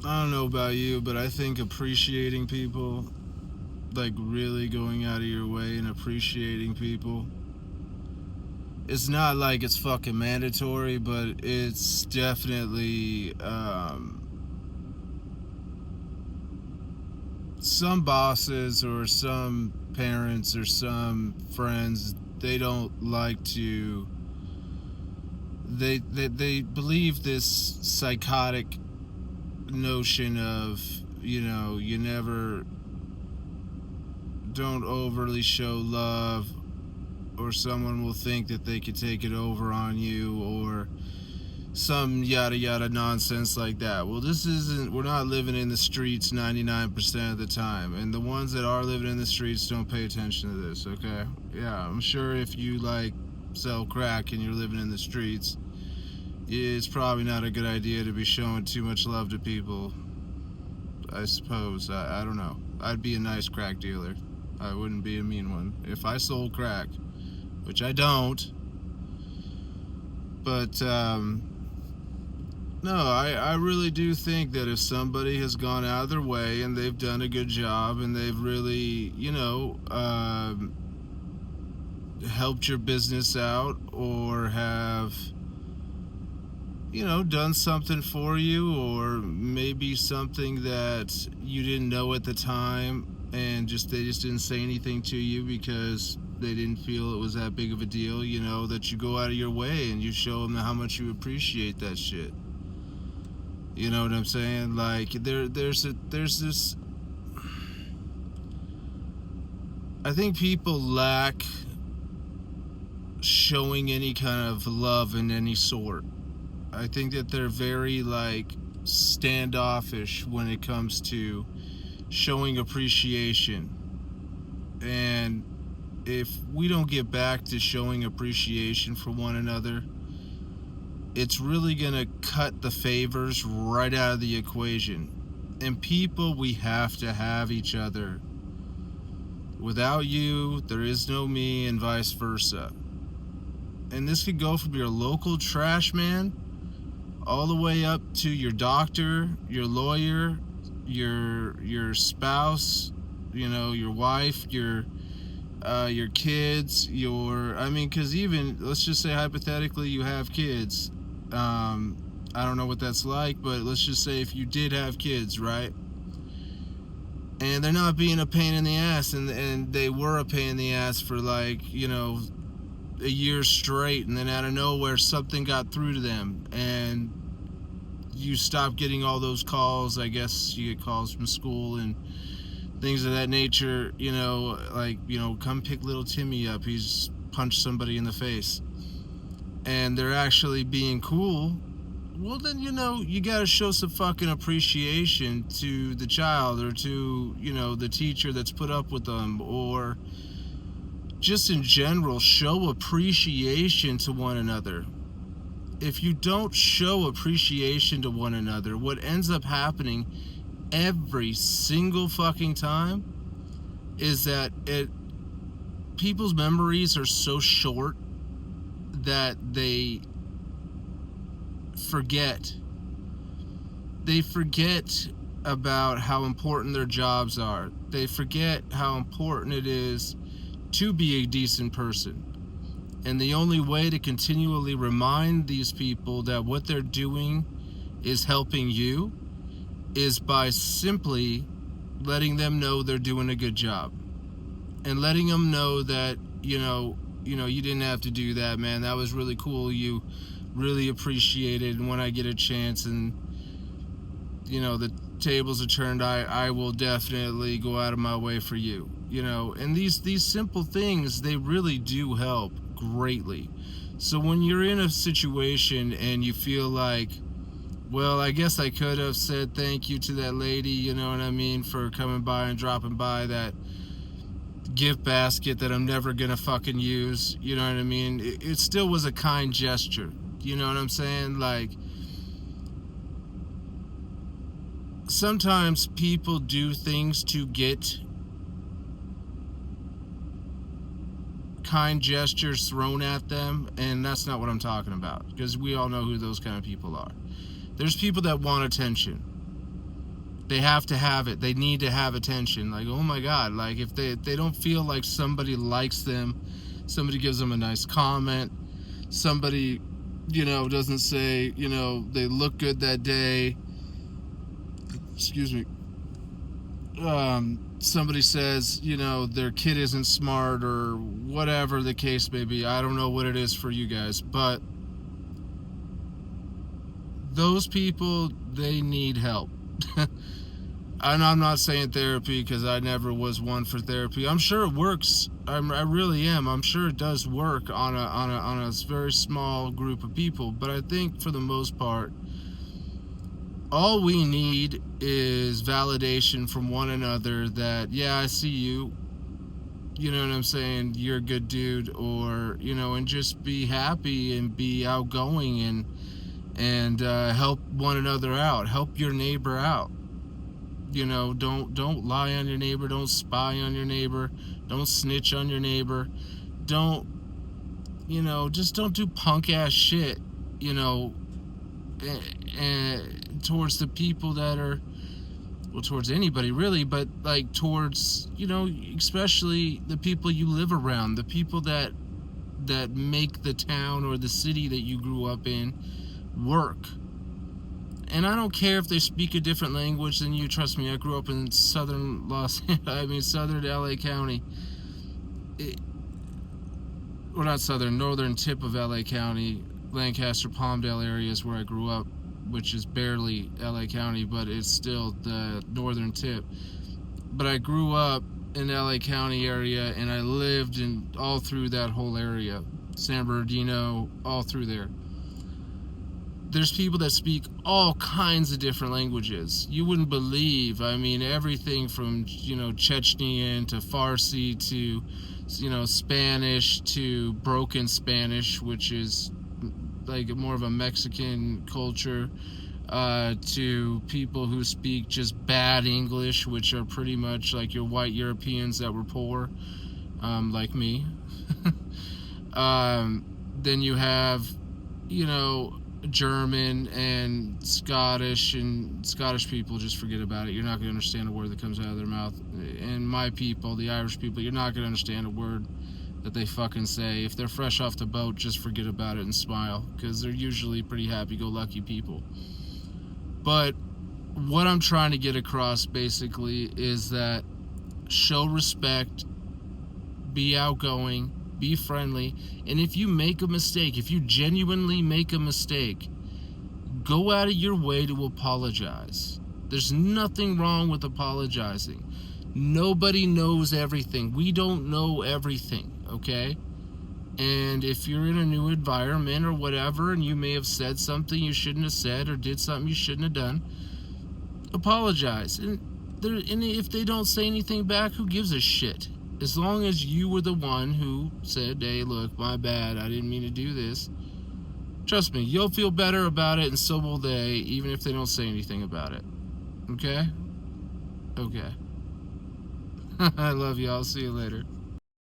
I don't know about you, but I think appreciating people, like really going out of your way and appreciating people, it's not like it's fucking mandatory, but it's definitely some bosses or some parents or some friends, they don't like to, they believe this psychotic notion of, you never, don't overly show love, or someone will think that they could take it over on you, or some yada yada nonsense like that. Well, this isn't, we're not living in the streets 99% of the time, and the ones that are living in the streets don't pay attention to this, okay? Yeah, I'm sure if you like sell crack and you're living in the streets, it's probably not a good idea to be showing too much love to people, I suppose. I don't know. I'd be a nice crack dealer. I wouldn't be a mean one. If I sold crack, which I don't, but no, I really do think that if somebody has gone out of their way and they've done a good job and they've really, helped your business out, or have, done something for you, or maybe something that you didn't know at the time, and they just didn't say anything to you because they didn't feel it was that big of a deal, that you go out of your way and you show them how much you appreciate that shit. You know what I'm saying? Like there's this. I think people lack showing any kind of love in any sort. I think that they're very like standoffish when it comes to showing appreciation. And if we don't get back to showing appreciation for one another, it's really gonna cut the favors right out of the equation. And people, we have to have each other. Without you, there is no me, and vice versa. And this could go from your local trash man all the way up to your doctor, your lawyer, your spouse, your wife, your kids, because even, let's just say hypothetically you have kids. I don't know what that's like, but let's just say if you did have kids, right? And they're not being a pain in the ass, and they were a pain in the ass for like, a year straight, and then out of nowhere something got through to them, and you stop getting all those calls. I guess you get calls from school and things of that nature, come pick little Timmy up, he's punched somebody in the face, and they're actually being cool. Well, then, you gotta show some fucking appreciation to the child, or to, the teacher that's put up with them, or just in general, show appreciation to one another. If you don't show appreciation to one another, what ends up happening every single fucking time is that people's memories are so short that they forget. They forget about how important their jobs are. They forget how important it is to be a decent person. And the only way to continually remind these people that what they're doing is helping you is by simply letting them know they're doing a good job, and letting them know that, you didn't have to do that, man. That was really cool. You really appreciate it. And when I get a chance and, the tables are turned, I will definitely go out of my way for you. And these simple things, they really do help greatly. So when you're in a situation and you feel like, well, I guess I could have said thank you to that lady, for coming by and dropping by that gift basket that I'm never gonna fucking use, it still was a kind gesture. You know what I'm saying? Like, sometimes people do things to get kind gestures thrown at them, and that's not what I'm talking about, because we all know who those kind of people are. There's people that want attention, They have to have it. They need to have attention. Like, oh my God, like if they don't feel like somebody likes them, somebody gives them a nice comment, somebody, doesn't say, they look good that day. Excuse me. Somebody says, their kid isn't smart or whatever the case may be. I don't know what it is for you guys, but those people, they need help. And I'm not saying therapy because I never was one for therapy. I'm sure it works. I really am. I'm sure it does work on a very small group of people. But I think for the most part, all we need is validation from one another that, yeah, I see you. You know what I'm saying? You're a good dude, or and just be happy and be outgoing and help one another out. Help your neighbor out. Don't lie on your neighbor. Don't spy on your neighbor. Don't snitch on your neighbor. Don't, just don't do punk ass shit, towards the people that are, well, towards anybody really, but like towards, especially the people you live around, the people that make the town or the city that you grew up in work. And I don't care if they speak a different language than you. Trust me, I grew up in southern LA County. Northern tip of LA County. Lancaster, Palmdale area is where I grew up, which is barely LA County, but it's still the northern tip. But I grew up in LA County area, and I lived in all through that whole area. San Bernardino, all through there. There's people that speak all kinds of different languages. You wouldn't believe. I mean, everything from, Chechnyan to Farsi to, Spanish to broken Spanish, which is like more of a Mexican culture, to people who speak just bad English, which are pretty much like your white Europeans that were poor, like me. Then you have, German and Scottish people, just forget about it. You're not going to understand a word that comes out of their mouth. And my people, the Irish people, you're not going to understand a word that they fucking say. If they're fresh off the boat, just forget about it and smile, because they're usually pretty happy-go-lucky people. But what I'm trying to get across basically is that show respect, be outgoing, be friendly, and if you make a mistake, if you genuinely make a mistake, go out of your way to apologize. There's nothing wrong with apologizing. Nobody knows everything. We don't know everything, okay? And if you're in a new environment or whatever, and you may have said something you shouldn't have said or did something you shouldn't have done, apologize. And if they don't say anything back, who gives a shit? As long as you were the one who said, hey, look, my bad, I didn't mean to do this. Trust me, you'll feel better about it, and so will they, even if they don't say anything about it. Okay? Okay. I love you. I'll see you later.